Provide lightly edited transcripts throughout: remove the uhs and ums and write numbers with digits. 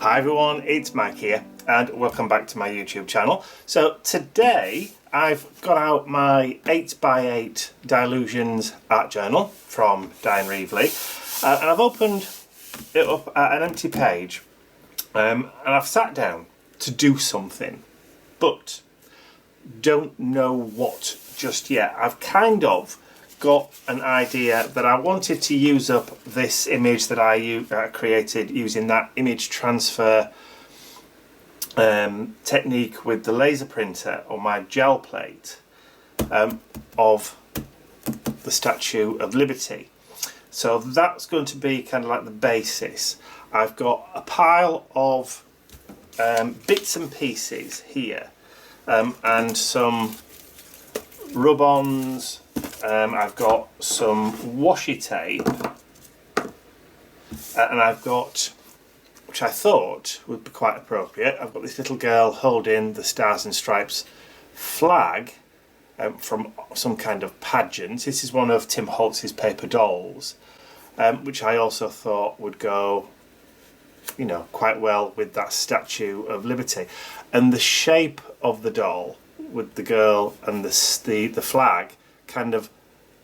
Hi everyone, it's Mike here and welcome back to my YouTube channel. So today I've got out my 8x8 Dilutions art journal from Diane Reevely and I've opened it up at an empty page and I've sat down to do something, but don't know what just yet. I've kind of got an idea that I wanted to use up this image that I created using that image transfer technique with the laser printer on my gel plate of the Statue of Liberty. So that's going to be kind of like the basis. I've got a pile of bits and pieces here and some rub-ons. I've got some washi tape and I've got, which I thought would be quite appropriate, I've got this little girl holding the Stars and Stripes flag from some kind of pageant. This is one of Tim Holtz's paper dolls, which I also thought would go, you know, quite well with that Statue of Liberty. And the shape of the doll with the girl and the flag kind of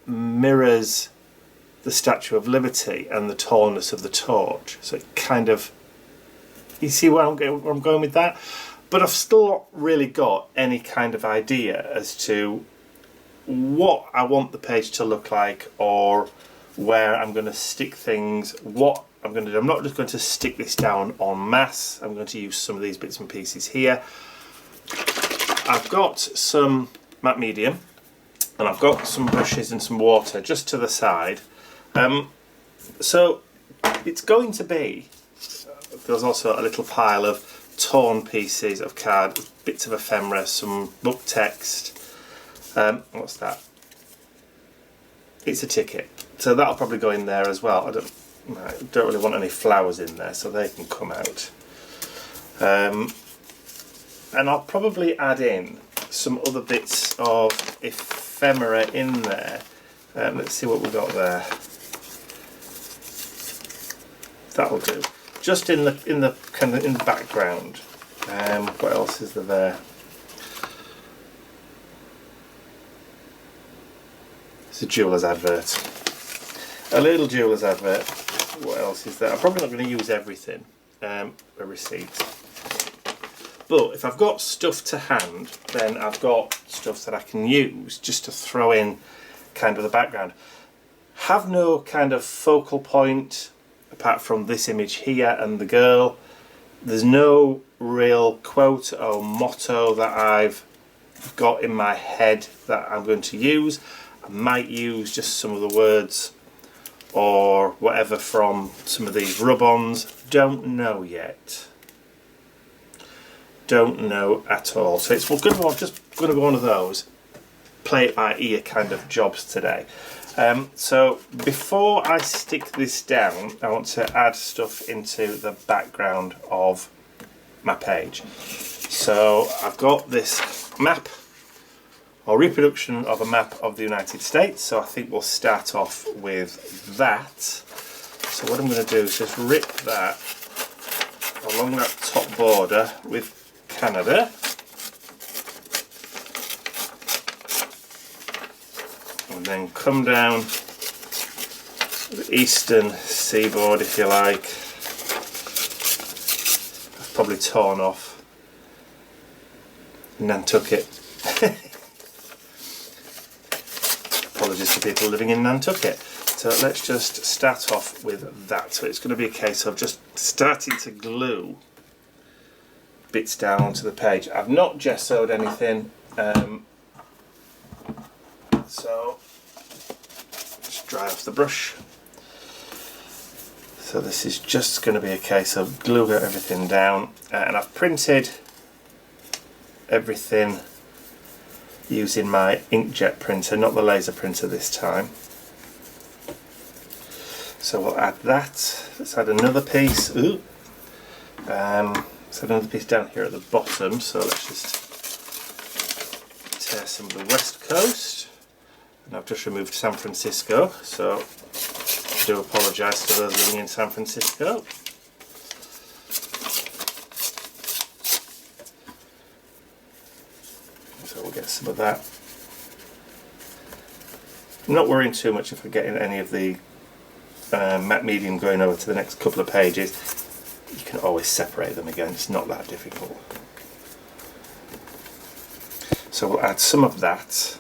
mirrors the Statue of Liberty and the tallness of the torch. So it kind of, you see where I'm going with that? But I've still not really got any kind of idea as to what I want the page to look like or where I'm going to stick things, what I'm going to do. I'm not just going to stick this down en masse. I'm going to use some of these bits and pieces here. I've got some matte medium and I've got some brushes and some water just to the side. So it's going to be, there's also a little pile of torn pieces of card, bits of ephemera, some book text. What's that? It's a ticket. So that'll probably go in there as well. I don't really want any flowers in there, so they can come out. And I'll probably add in some other bits of ephemera in there. Let's see what we've got there. That'll do. Just in the kind of in the background. What else is there? It's a jeweller's advert. A little jeweller's advert. What else is there? I'm probably not going to use everything. A receipt. But if I've got stuff to hand, then I've got stuff that I can use just to throw in kind of the background. Have no kind of focal point apart from this image here and the girl. There's no real quote or motto that I've got in my head that I'm going to use. I might use just some of the words or whatever from some of these rub-ons. Don't know yet. Don't know at all. So it's just going to be one of those play it by ear kind of jobs today. So before I stick this down, I want to add stuff into the background of my page. So I've got this map or reproduction of a map of the United States. So I think we'll start off with that. So what I'm going to do is just rip that along that top border with Canada. And then come down the eastern seaboard, if you like. I've probably torn off Nantucket. Apologies to people living in Nantucket. So let's just start off with that. So it's going to be a case of just starting to glue bits down onto the page. I've not gessoed anything, so just dry off the brush. So this is just going to be a case of gluing everything down, and I've printed everything using my inkjet printer, not the laser printer this time. So we'll add that. Let's add another piece. Ooh. Let's add another piece down here at the bottom. So let's just tear some of the West Coast. And I've just removed San Francisco. So I do apologise to those living in San Francisco. some of that. I'm not worrying too much if we're getting any of the matte medium going over to the next couple of pages. You can always separate them again, it's not that difficult. So we'll add some of that.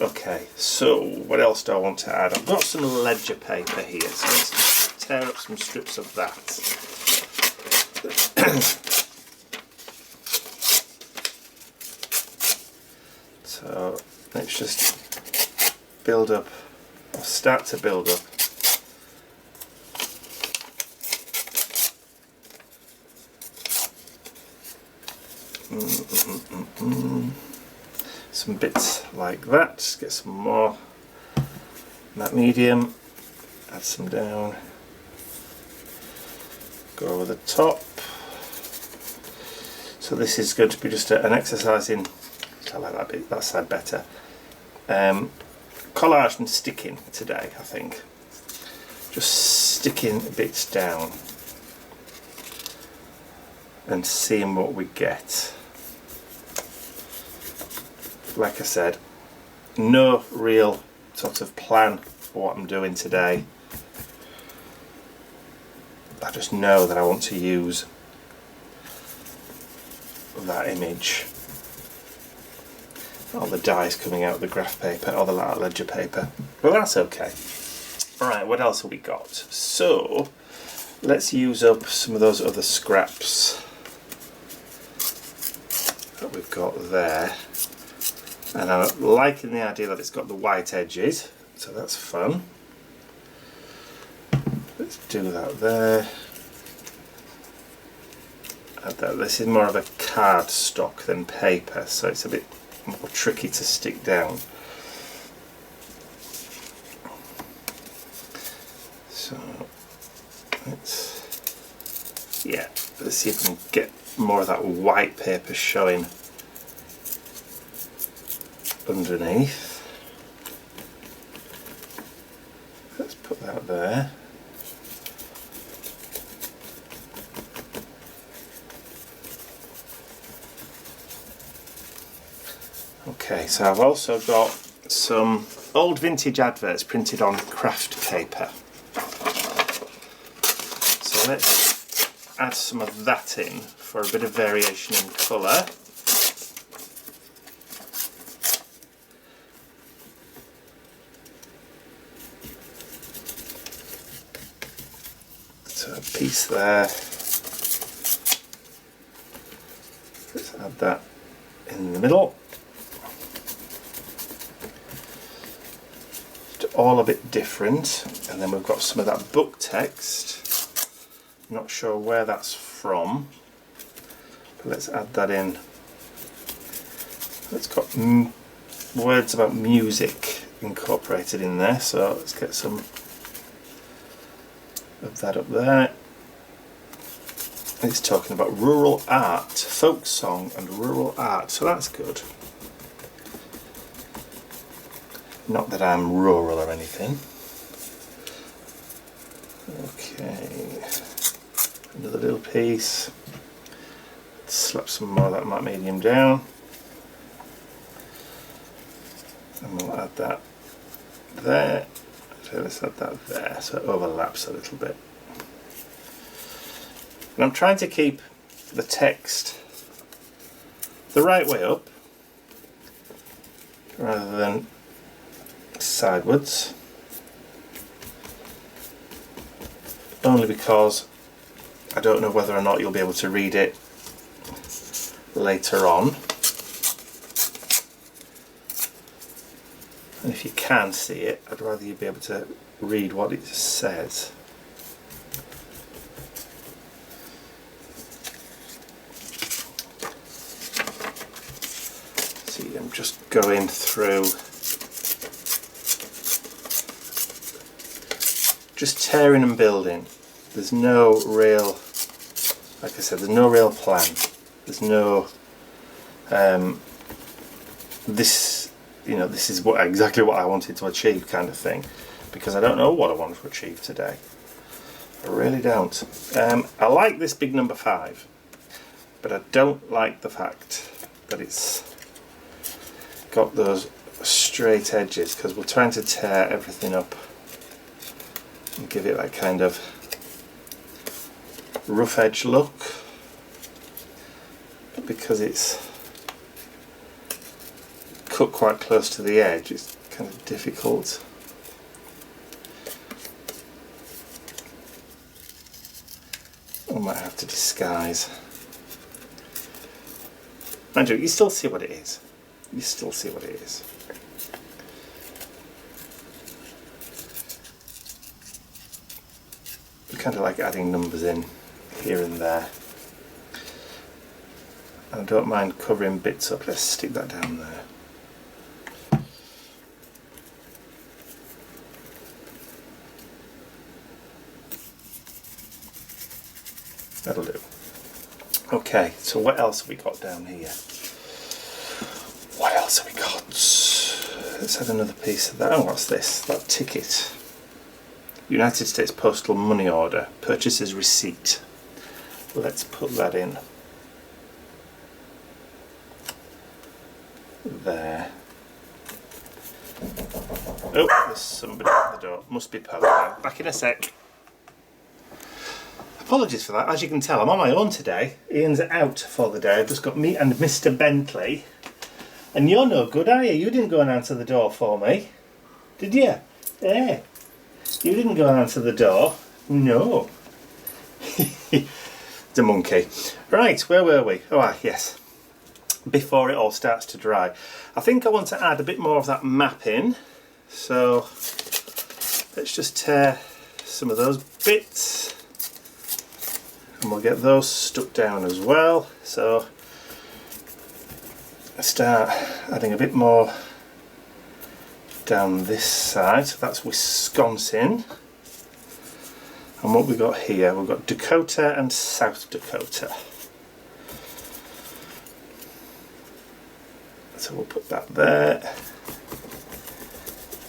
Okay, so what else do I want to add? I've got some ledger paper here, so let's just tear up some strips of that. So let's just build up, or start to build up some bits like that. Just get some more matte medium, add some down, go over the top. So this is going to be just an exercise in, I like that bit, that side better, collage and sticking today, I think. Just sticking bits down and seeing what we get. Like I said, no real sort of plan for what I'm doing today. I just know that I want to use that image. All the dies coming out of the graph paper or the ledger paper. Well, that's okay. Alright, what else have we got? So, let's use up some of those other scraps that we've got there. And I'm liking the idea that it's got the white edges, so that's fun. Let's do that there. Add that. This is more of a card stock than paper, so it's a bit more tricky to stick down. So let's see if we can get more of that white paper showing underneath. Let's put that there. Okay, so I've also got some old vintage adverts printed on craft paper. So let's add some of that in for a bit of variation in colour. So a piece there. Let's add that in the middle. All a bit different, and then we've got some of that book text. Not sure where that's from, but let's add that in. It's got words about music incorporated in there, so let's get some of that up there. It's talking about rural art, folk song and rural art, so that's good. Not that I'm rural or anything. Okay, another little piece. Let's slap some more of that matte medium down. And we'll add that there. So let's add that there, so it overlaps a little bit. And I'm trying to keep the text the right way up, rather than sidewards, only because I don't know whether or not you'll be able to read it later on, and if you can see it, I'd rather you be able to read what it says. See, I'm just going through, just tearing and building. There's no real, like I said, there's no real plan. There's no, this is exactly what I wanted to achieve kind of thing, because I don't know what I want to achieve today. I really don't. I like this big number 5, but I don't like the fact that it's got those straight edges, because we're trying to tear everything up and give it that kind of rough edge look, but because it's cut quite close to the edge, it's kind of difficult. I might have to disguise. Mind you still see what it is. You still see what it is. I kind of like adding numbers in here and there. I don't mind covering bits up. Let's stick that down there. That'll do. Okay, so what else have we got down here? What else have we got? Let's add another piece of that. Oh, what's this? That ticket. United States Postal Money Order. Purchaser's receipt. Let's put that in. There. Oh, there's somebody at the door. Must be poking. Back in a sec. Apologies for that. As you can tell, I'm on my own today. Ian's out for the day. I've just got me and Mr. Bentley. And you're no good, are you? You didn't go and answer the door for me. Did you? Yeah. You didn't go and answer the door. No. The monkey. Right, where were we? Oh, yes. Before it all starts to dry. I think I want to add a bit more of that map in. So let's just tear some of those bits. And we'll get those stuck down as well. So I start adding a bit more down this side. So that's Wisconsin. And what we got here, we've got Dakota and South Dakota. So we'll put that there.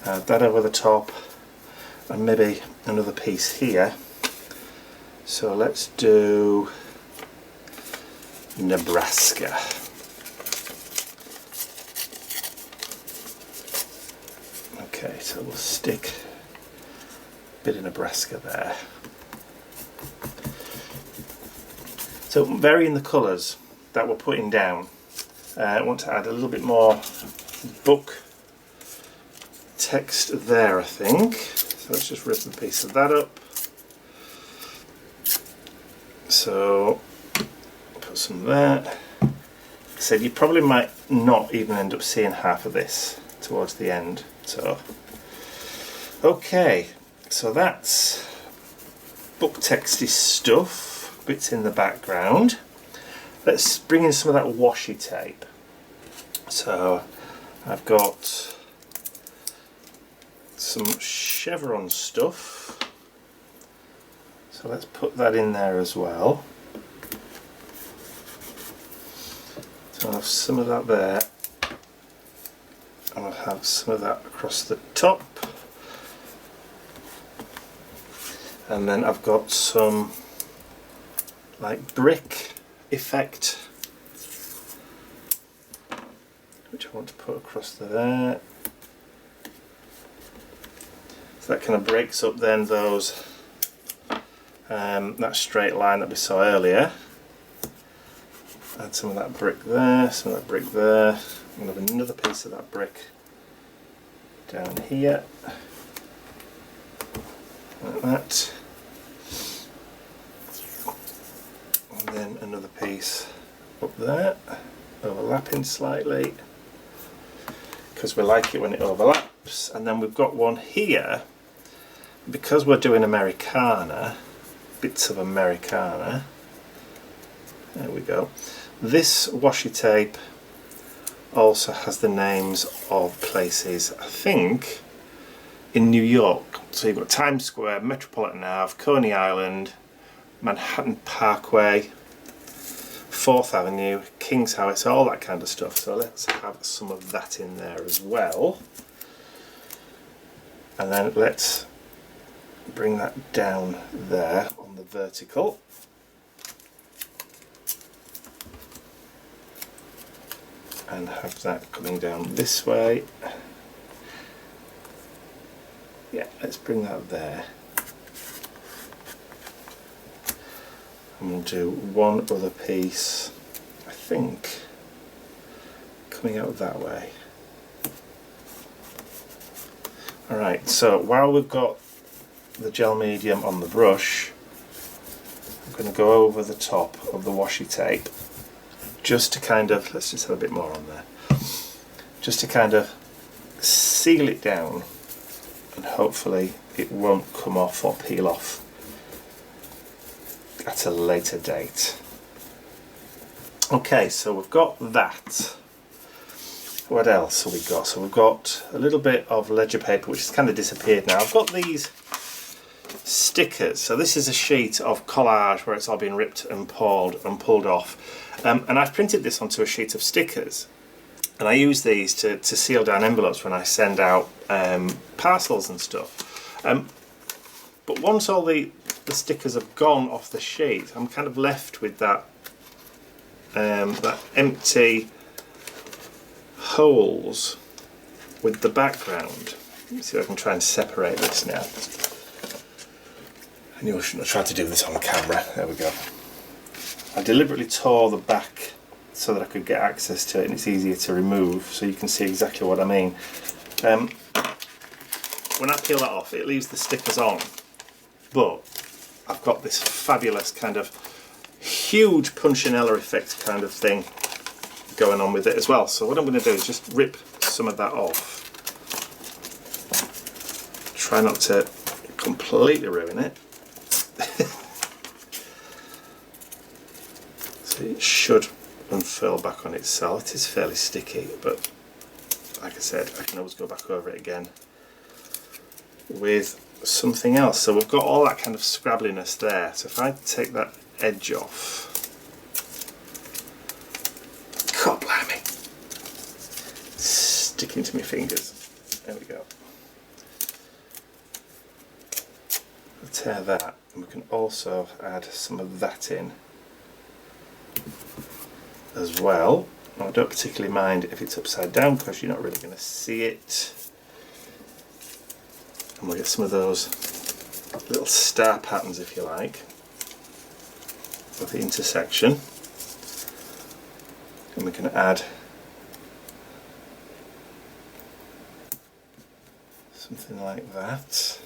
Add that over the top. And maybe another piece here. So let's do Nebraska. Okay, so we'll stick a bit of Nebraska there. So varying the colours that we're putting down. I want to add a little bit more book text there, I think. So let's just rip a piece of that up. So put some there. Like I said, you probably might not even end up seeing half of this towards the end. So okay, so that's book texty stuff, bits in the background. Let's bring in some of that washi tape. So I've got some chevron stuff. So let's put that in there as well. So I'll have some of that there. And I'll have some of that across the top. And then I've got some like brick effect, which I want to put across there. So that kind of breaks up then those that straight line that we saw earlier. Add some of that brick there, some of that brick there. I'm going to have another piece of that brick down here, like that. And then another piece up there, overlapping slightly, because we like it when it overlaps. And then we've got one here, because we're doing Americana, bits of Americana. There we go. This washi tape also has the names of places, I think, in New York. So you've got Times Square, Metropolitan Ave, Coney Island, Manhattan Parkway, 4th Avenue, King's Highway, so all that kind of stuff. So let's have some of that in there as well. And then let's bring that down there on the vertical. and have that coming down this way. Yeah, let's bring that there. And we'll do one other piece, I think, coming out that way. Alright, so while we've got the gel medium on the brush, I'm going to go over the top of the washi tape just to kind of, let's just have a bit more on there, just to kind of seal it down, and hopefully it won't come off or peel off at a later date. Okay, so we've got that. What else have we got? So we've got a little bit of ledger paper which has kind of disappeared now. I've got these stickers. So this is a sheet of collage where it's all been ripped and pulled off. And I've printed this onto a sheet of stickers. And I use these to seal down envelopes when I send out parcels and stuff. But once all the stickers have gone off the sheet, I'm kind of left with that empty holes with the background. Let me see if I can try and separate this now. I knew I shouldn't have tried to do this on camera. There we go. I deliberately tore the back so that I could get access to it, and it's easier to remove, so you can see exactly what I mean. When I peel that off, it leaves the stickers on, but I've got this fabulous kind of huge punchinella effect kind of thing going on with it as well. So what I'm going to do is just rip some of that off. Try not to completely ruin it. So it should unfurl back on itself. It is fairly sticky, but like I said, I can always go back over it again with something else. So we've got all that kind of scrabbliness there. So if I take that edge off, God blimey, sticking to my fingers. There we go. We'll tear that, and we can also add some of that in as well. I don't particularly mind if it's upside down because you're not really going to see it. And we'll get some of those little star patterns, if you like, of the intersection. And we can add something like that.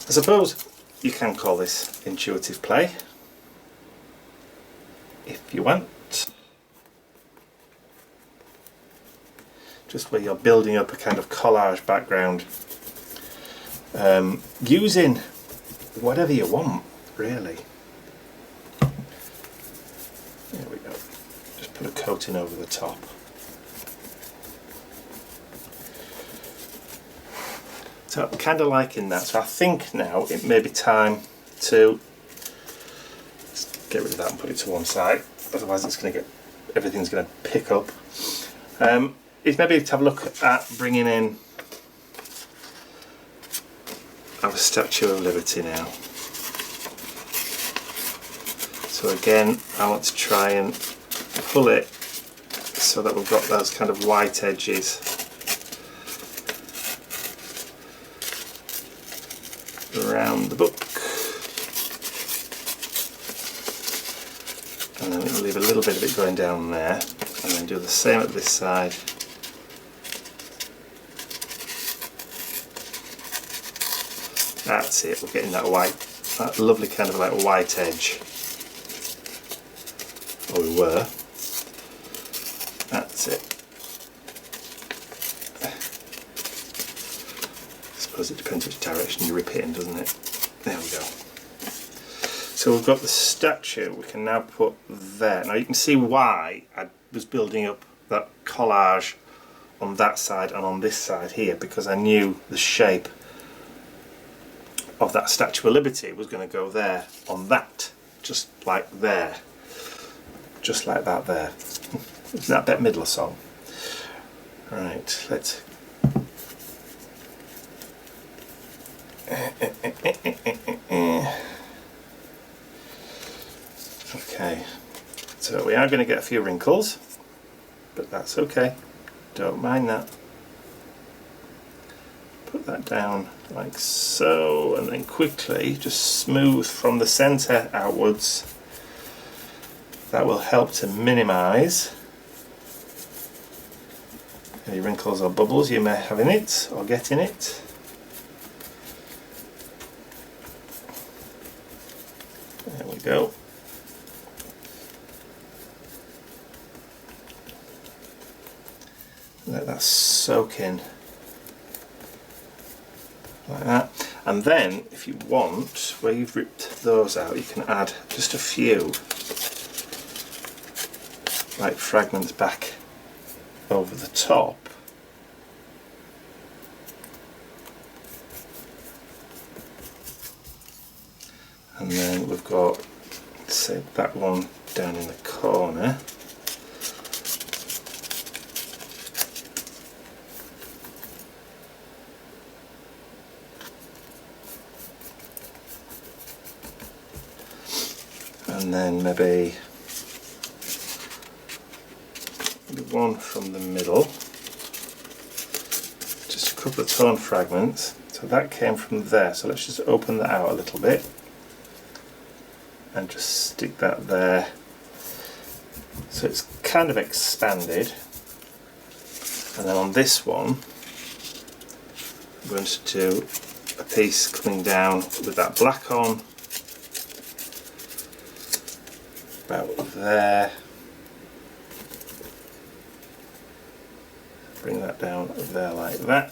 I suppose you can call this intuitive play if you want. Just where you're building up a kind of collage background, using whatever you want, really. There we go. Just put a coating over the top. So I'm kind of liking that. So I think now it may be time to get rid of that and put it to one side. Otherwise, it's going to get, everything's going to pick up. Is maybe to have a look at bringing in our Statue of Liberty now. So again, I want to try and pull it so that we've got those kind of white edges around the book, and then we'll leave a little bit of it going down there, and then do the same at this side. That's it, we're getting that white, that lovely kind of like white edge. Or we were. That's it. I suppose it depends which direction you rip it in, doesn't it? There we go. So we've got the statue we can now put there. Now you can see why I was building up that collage on that side and on this side here, because I knew the shape of that Statue of Liberty was going to go there on that, just like there, just like that there. Isn't that Bette Midler song? Right, let's okay. are going to get a few wrinkles, but that's okay, don't mind that. Put that down like so, and then quickly just smooth from the centre outwards. That will help to minimise any wrinkles or bubbles you may have in it or get in it. There we go. Let that soak in like that. And then if you want, where you've ripped those out, you can add just a few like fragments back over the top. And then we've got, say, that one down in the corner. And then maybe one from the middle, just a couple of torn fragments. So that came from there, so let's just open that out a little bit and just stick that there so it's kind of expanded. And then on this one I'm going to do a piece coming down with that black on about there. Bring that down there like that.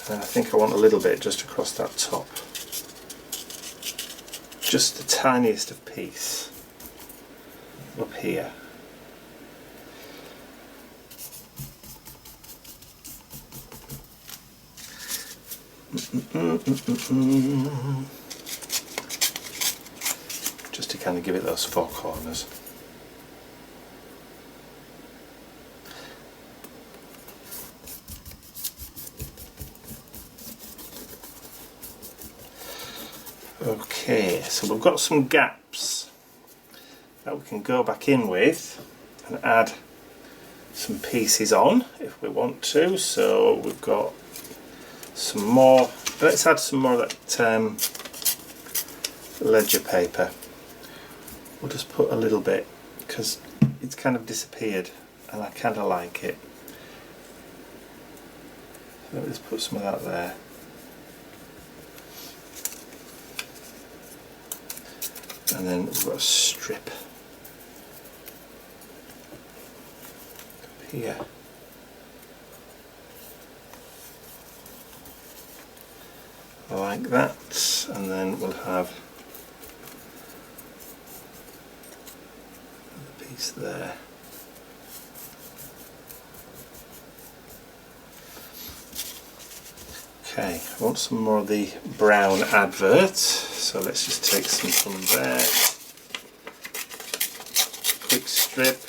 And I think I want a little bit just across that top. Just the tiniest of piece up here. Just to kind of give it those four corners. Okay, so we've got some gaps that we can go back in with and add some pieces on if we want to. So we've got some more, let's add some more of that ledger paper. We'll just put a little bit because it's kind of disappeared and I kind of like it. So let's put some of that there. And then we've got a strip up here. Like that, and then we'll have a piece there. Okay, I want some more of the brown advert, so let's just take some from there. Quick strip.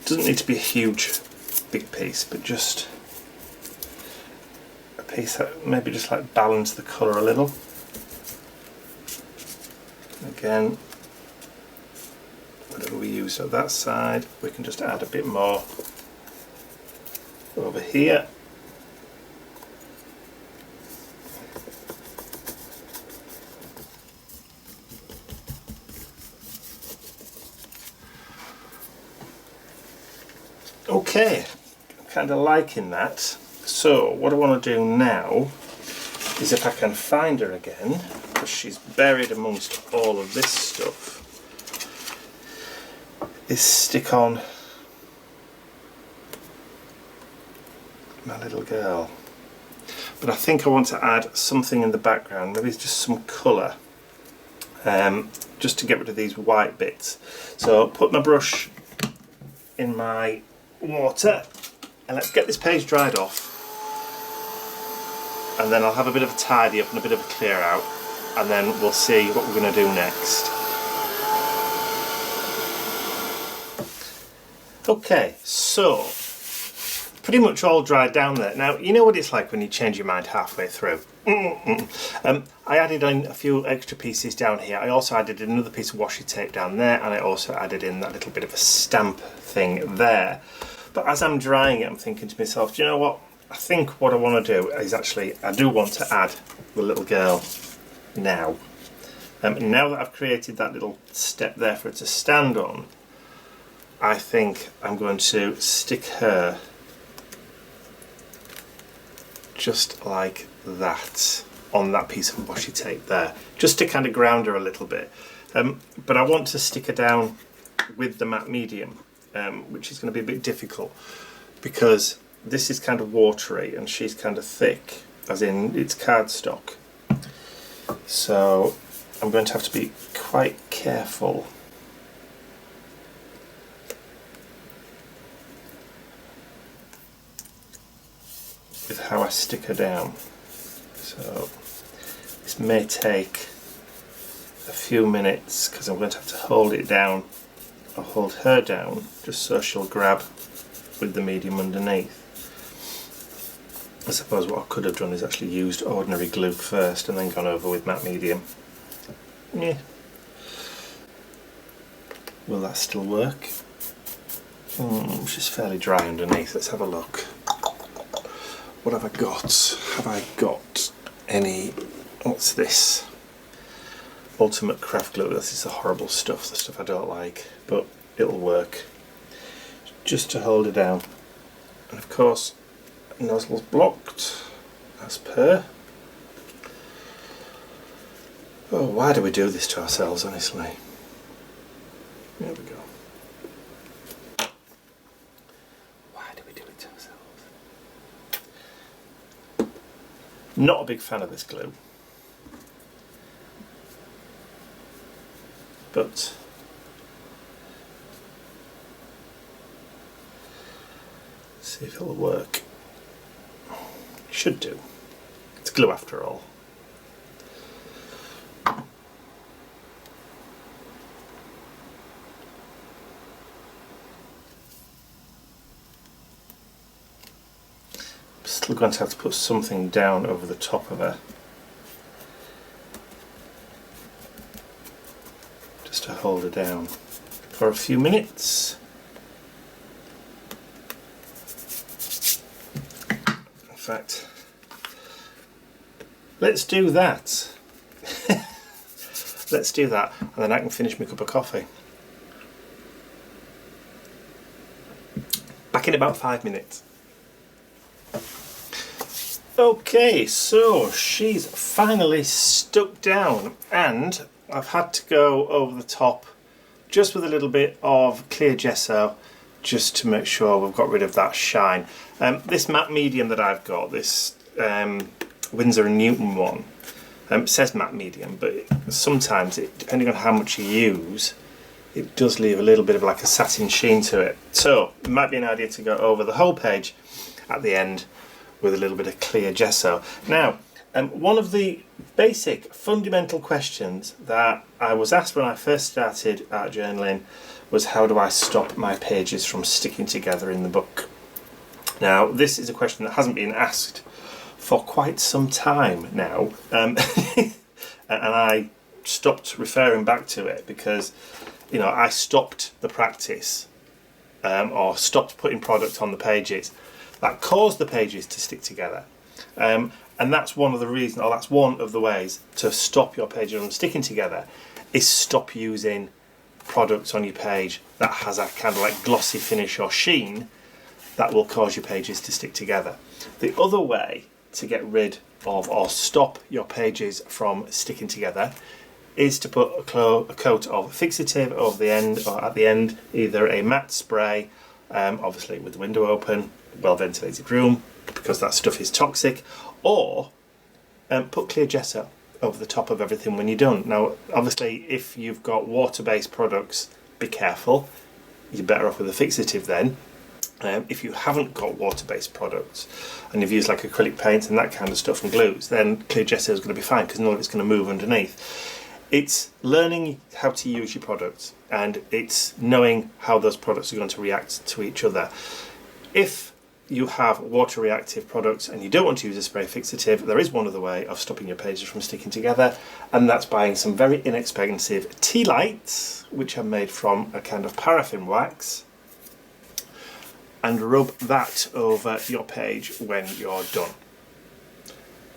Doesn't need to be a huge, big piece, but just a piece that maybe just like balance the colour a little. Again, whatever we use on that side, we can just add a bit more over here. Okay, I'm kind of liking that. So what I want to do now is, if I can find her again, because she's buried amongst all of this stuff, is stick on my little girl. But I think I want to add something in the background, maybe it's just some colour, just to get rid of these white bits. So I'll put my brush in my water and let's get this page dried off, and then I'll have a bit of a tidy up and a bit of a clear out, and then we'll see what we're going to do next. Okay, so pretty much all dried down there. Now, you know what it's like when you change your mind halfway through. I added in a few extra pieces down here. I also added another piece of washi tape down there, and I also added in that little bit of a stamp thing there. But as I'm drying it, I'm thinking to myself, do you know what? I think what I want to do is actually, I do want to add the little girl now. Now that I've created that little step there for it to stand on, I think I'm going to stick her just like that on that piece of washi tape there, just to kind of ground her a little bit. But I want to stick her down with the matte medium, which is going to be a bit difficult because this is kind of watery and she's kind of thick, as in it's cardstock. So I'm going to have to be quite careful with how I stick her down. So this may take a few minutes because I'm going to have to hold it down, or hold her down, just so she'll grab with the medium underneath. I suppose what I could have done is actually used ordinary glue first and then gone over with matte medium. Yeah. Will that still work? She's fairly dry underneath. Let's have a look. What have I got? Have I got any... What's this? Ultimate craft glue. This is the horrible stuff, the stuff I don't like, but it'll work. Just to hold it down. And of course, nozzle's blocked, as per. Oh, why do we do this to ourselves, honestly? There we go. Why do we do it to ourselves? Not a big fan of this glue. But let's see if it'll work. Should do. It's glue after all. Still going to have to put something down over the top of her, just to hold her down for a few minutes. In fact, let's do that. Let's do that, and then I can finish my cup of coffee. Back in about 5 minutes. Okay, so she's finally stuck down, and I've had to go over the top just with a little bit of clear gesso just to make sure we've got rid of that shine. This matte medium that I've got, this Winsor & Newton one, says matte medium, but sometimes, depending on how much you use, it does leave a little bit of like a satin sheen to it. So it might be an idea to go over the whole page at the end with a little bit of clear gesso. Now, one of the basic fundamental questions that I was asked when I first started art journaling was, how do I stop my pages from sticking together in the book? Now, this is a question that hasn't been asked for quite some time now, and I stopped referring back to it because, you know, I stopped the practice or stopped putting product on the pages that caused the pages to stick together, and that's one of the reasons, or that's one of the ways to stop your pages from sticking together, is stop using products on your page that has a kind of like glossy finish or sheen that will cause your pages to stick together. The other way to get rid of or stop your pages from sticking together is to put a coat of fixative over the end, or at the end, either a matte spray, obviously with the window open, well ventilated room, because that stuff is toxic, or put clear gesso over the top of everything when you're done. Now, obviously, if you've got water-based products, be careful. You're better off with a fixative then. If you haven't got water-based products and you've used like acrylic paint and that kind of stuff and glues, then clear gesso is going to be fine because none of it's going to move underneath. It's learning how to use your products, and it's knowing how those products are going to react to each other. If you have water reactive products and you don't want to use a spray fixative, there is one other way of stopping your pages from sticking together, and that's buying some very inexpensive tea lights, which are made from a kind of paraffin wax, and rub that over your page when you're done.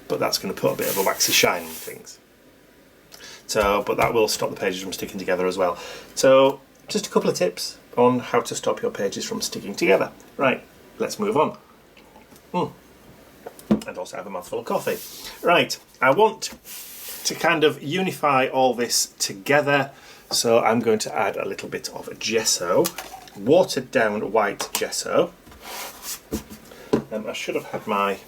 But that's going to put a bit of a waxy shine on things. So, but that will stop the pages from sticking together as well. So, just a couple of tips on how to stop your pages from sticking together. Right. Let's move on. And also have a mouthful of coffee. Right, I want to kind of unify all this together, so I'm going to add a little bit of gesso, watered down white gesso. I should have had my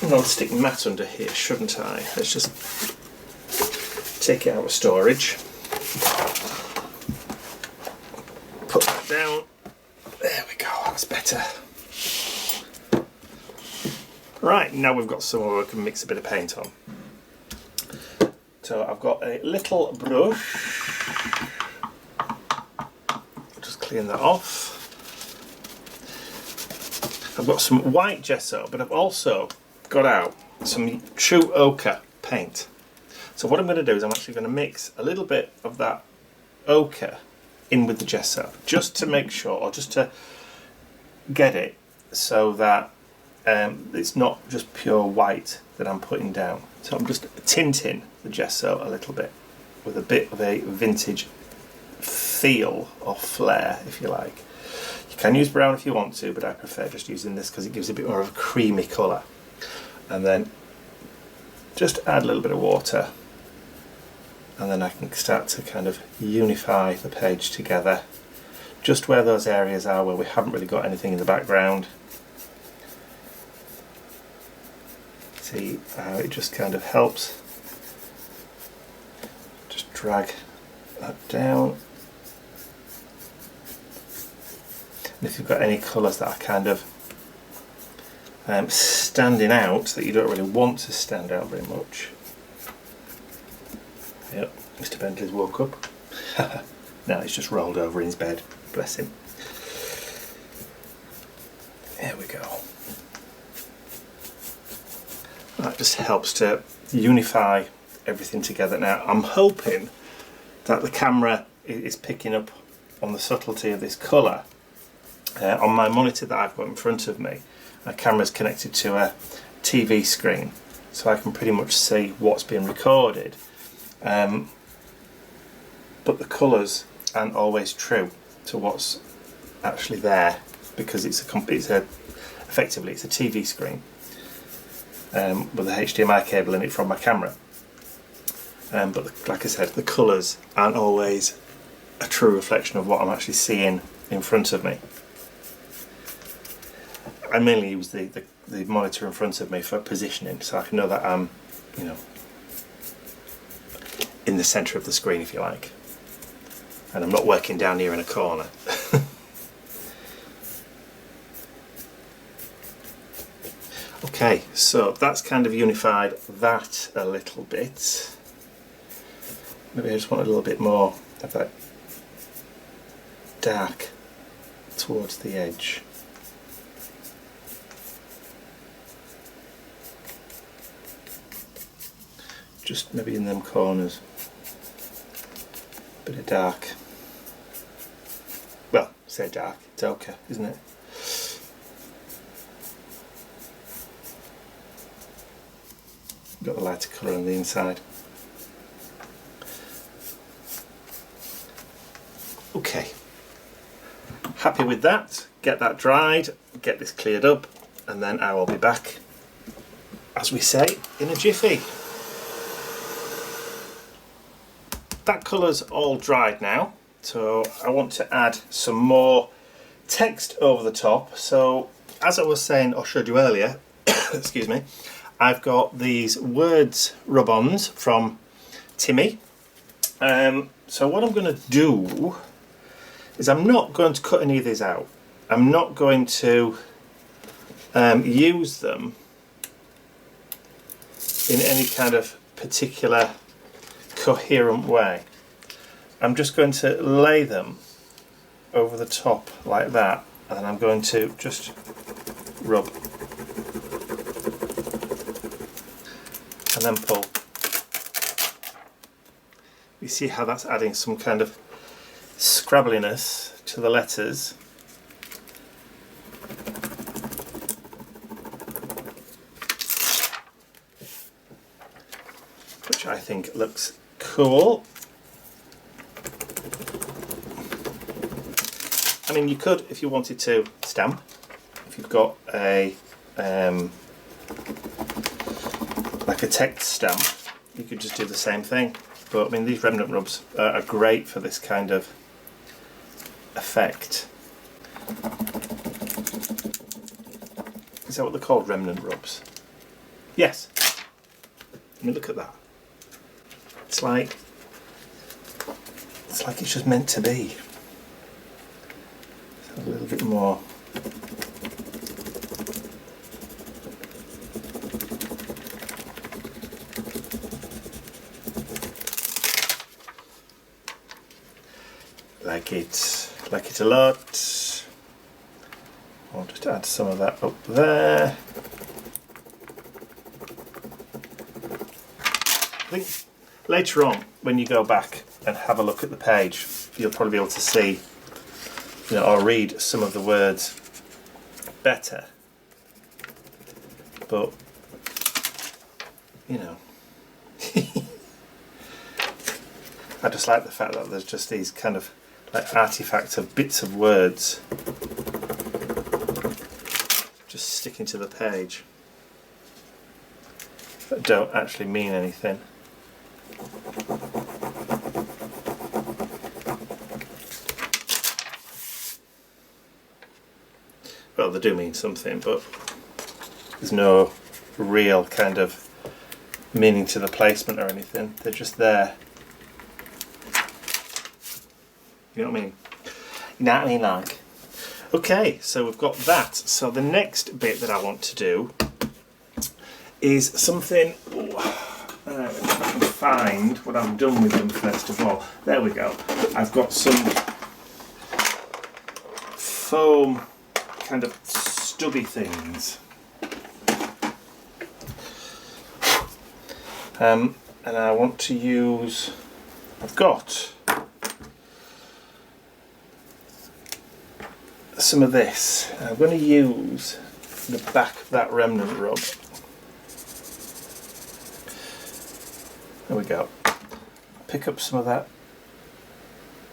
non-stick mat under here, shouldn't I? Let's just take it out of storage. Put that down. There we go, that's better. Right, now we've got somewhere we can mix a bit of paint on. So I've got a little brush. I'll just clean that off. I've got some white gesso, but I've also got out some true ochre paint. So what I'm going to do is I'm actually going to mix a little bit of that ochre in with the gesso, just to make sure, or just to get it so that it's not just pure white that I'm putting down. So I'm just tinting the gesso a little bit with a bit of a vintage feel or flair, if you like. You can use brown if you want to, but I prefer just using this because it gives a bit more of a creamy colour. And then just add a little bit of water, and then I can start to kind of unify the page together, just where those areas are where we haven't really got anything in the background. See how it just kind of helps. Just drag that down. And if you've got any colours that are kind of standing out, that you don't really want to stand out very much. Yep, Mr. Bentley's woke up. Now he's just rolled over in his bed. Bless him. There we go. That just helps to unify everything together. Now I'm hoping that the camera is picking up on the subtlety of this colour. On my monitor that I've got in front of me, my camera's connected to a TV screen, so I can pretty much see what's being recorded. But the colours aren't always true to what's actually there, because effectively it's a TV screen with a HDMI cable in it from my camera. But like I said, the colours aren't always a true reflection of what I'm actually seeing in front of me. I mainly use the monitor in front of me for positioning, so I can know that I'm, in the centre of the screen, if you like, and I'm not working down here in a corner. Okay, so that's kind of unified that a little bit. Maybe I just want a little bit more of that dark towards the edge. Just maybe in them corners. Bit of dark. Well, say dark, it's okay, isn't it? Got the lighter colour on the inside. Okay, happy with that. Get that dried, get this cleared up, and then I will be back, as we say, in a jiffy. That colour's all dried now, so I want to add some more text over the top. So as I was saying or showed you earlier, excuse me, I've got these words rub-ons from Timmy. So what I'm going to do is I'm not going to cut any of these out. I'm not going to use them in any kind of particular coherent way. I'm just going to lay them over the top like that, and then I'm going to just rub and then pull. You see how that's adding some kind of scrabbliness to the letters. Which I think looks cool. I mean, you could, if you wanted to, stamp. If you've got a like a text stamp, you could just do the same thing. But I mean, these remnant rubs are great for this kind of effect. Is that what they're called, remnant rubs? Yes. I mean, look at that. It's like it's just meant to be. So a little bit more. Like it a lot. I'll just add some of that up there. I think later on, when you go back and have a look at the page, you'll probably be able to see, or read some of the words better. But, I just like the fact that there's just these kind of like artifacts of bits of words just sticking to the page that don't actually mean anything. Well, they do mean something, but there's no real kind of meaning to the placement or anything. They're just there. You know what I mean? You know what I mean, like? Okay, so we've got that. So the next bit that I want to do is something. If I can find what I've done with them first of all. There we go. I've got some foam kind of stubby things. And I want to use. I've got some of this. I'm going to use the back of that remnant rub. There we go. Pick up some of that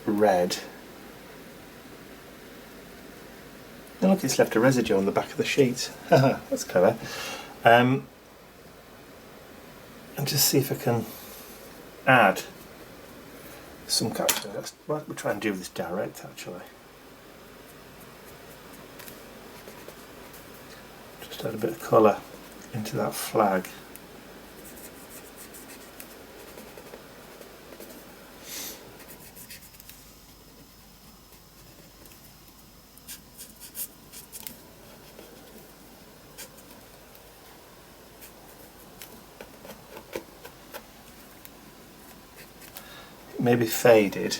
red. And look, it's left a residue on the back of the sheet. That's clever. And just see if I can add some character. We'll try and do this direct actually. Just add a bit of colour into that flag. Maybe faded,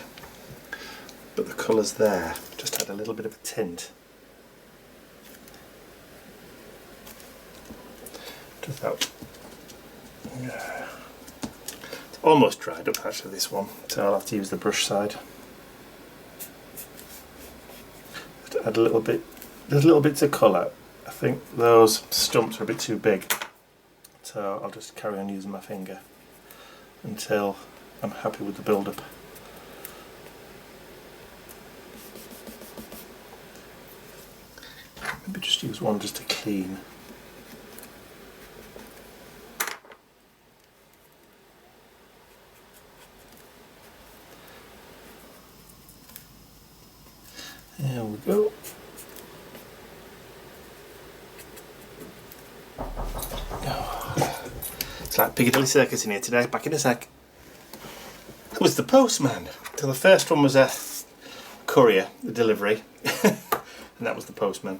but the colour's there. Just add a little bit of a tint. Just that. Yeah. It's almost dried up actually, this one, so I'll have to use the brush side. Just add a little bit. There's little bits of colour. I think those stumps are a bit too big, so I'll just carry on using my finger until I'm happy with the build-up. Maybe just use one just to clean. There we go. It's like Piccadilly Circus in here today. Back in a sec. That was the postman. So the first one was a courier, the delivery, and that was the postman.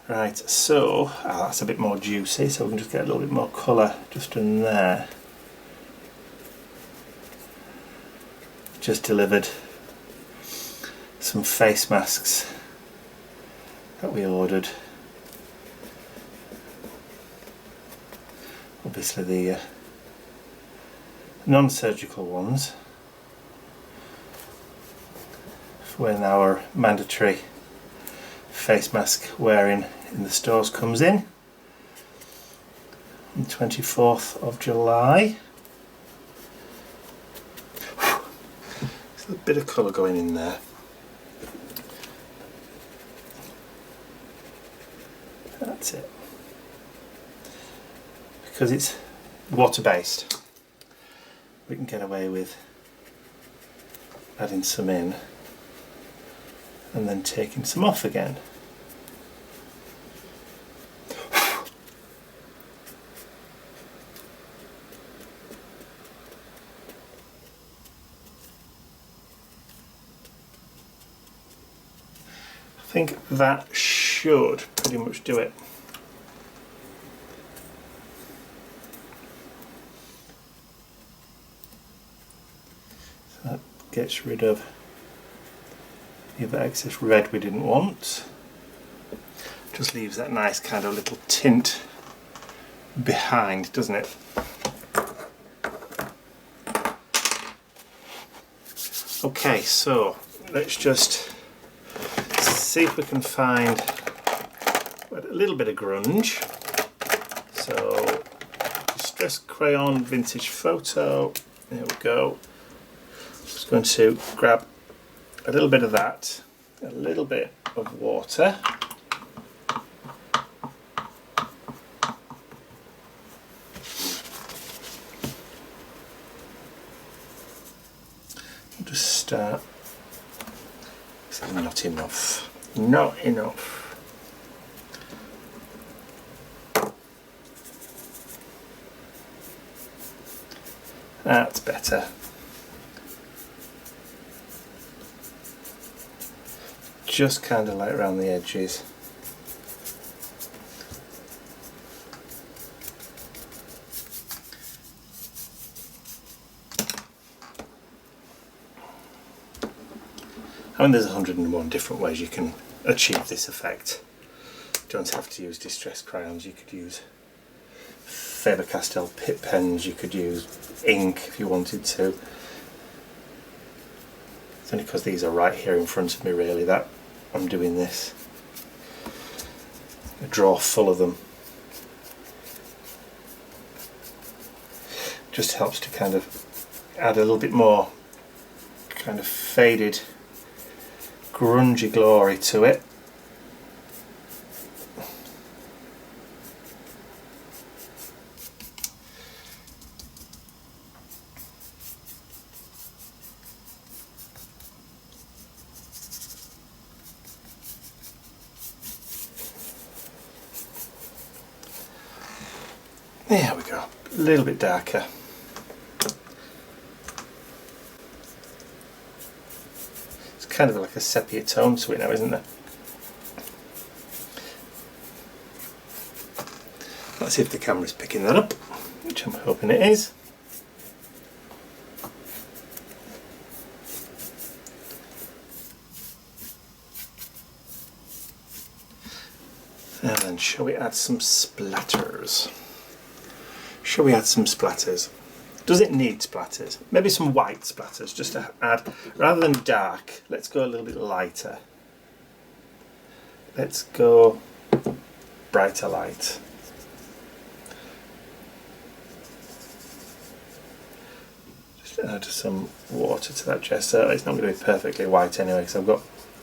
Right, so that's a bit more juicy, so we can just get a little bit more colour just in there. Just delivered some face masks that we ordered. Obviously the non-surgical ones for when our mandatory face mask wearing in the stores comes in on the 24th of July. There's a bit of colour going in there. That's it. Because it's water-based, we can get away with adding some in and then taking some off again. I think that should pretty much do it. So that gets rid of the other excess red we didn't want. Just leaves that nice kind of little tint behind, doesn't it? Okay, so let's just see if we can find a little bit of grunge. So, Distress Crayon Vintage Photo, there we go. Just going to grab a little bit of that, a little bit of water. I'll just start. Not enough. Not enough. That's better. Just kind of like around the edges. I mean, there's 101 different ways you can achieve this effect. You don't have to use distressed crayons, you could use Faber-Castell Pitt pens, you could use ink if you wanted to. It's only because these are right here in front of me really that I'm doing this. A drawer full of them. Just helps to kind of add a little bit more kind of faded grungy glory to it. There we go, a little bit darker. It's kind of like a sepia tone to it now, isn't there? Let's see if the camera's picking that up, which I'm hoping it is. And then shall we add some splatters? Shall we add some splatters? Does it need splatters? Maybe some white splatters just to add, rather than dark, let's go a little bit lighter. Let's go brighter light. Just add some water to that gesso. It's not going to be perfectly white anyway because I've got,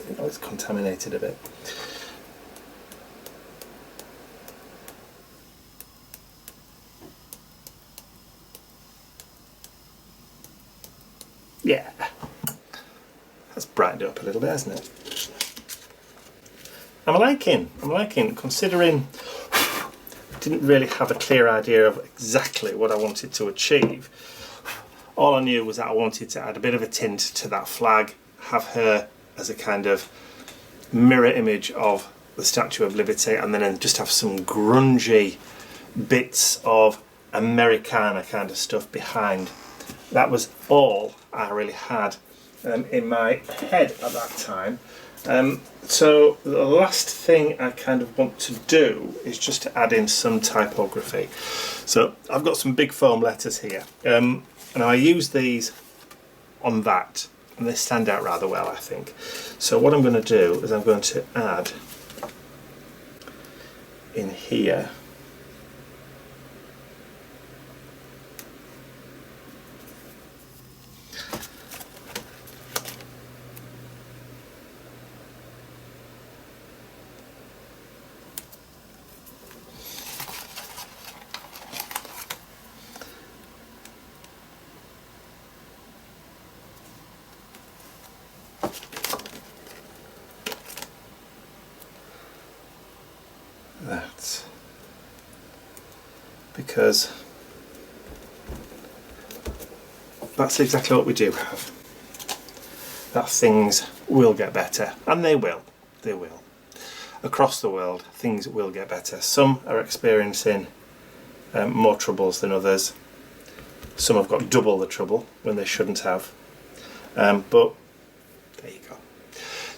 you know, it's contaminated a bit. Yeah, that's brightened it up a little bit, hasn't it? I'm liking, considering I didn't really have a clear idea of exactly what I wanted to achieve. All I knew was that I wanted to add a bit of a tint to that flag, have her as a kind of mirror image of the Statue of Liberty, and then just have some grungy bits of Americana kind of stuff behind. That was all I really had in my head at that time, So the last thing I kind of want to do is just to add in some typography. So I've got some big foam letters here, and I use these on that, and they stand out rather well, I think. So what I'm going to do is I'm going to add in here that, because that's exactly what we do have, that things will get better, and they will. Across the world, things will get better. Some are experiencing more troubles than others. Some have got double the trouble when they shouldn't have. But there you go.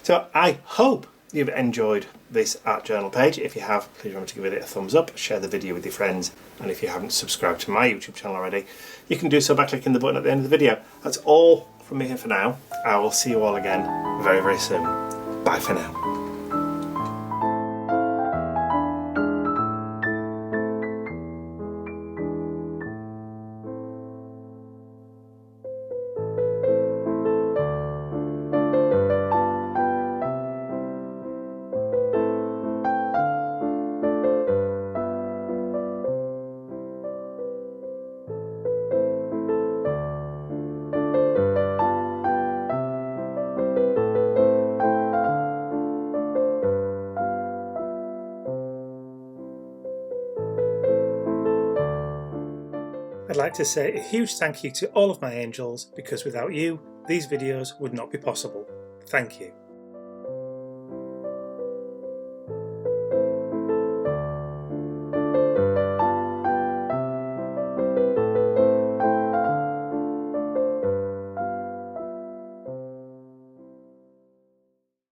So I hope you've enjoyed this art journal page. If you have, please remember to give it a thumbs up, share the video with your friends, and if you haven't subscribed to my YouTube channel already, you can do so by clicking the button at the end of the video. That's all from me here for now. I will see you all again very, very soon. Bye for now. I'd like to say a huge thank you to all of my angels, because without you, these videos would not be possible. Thank you.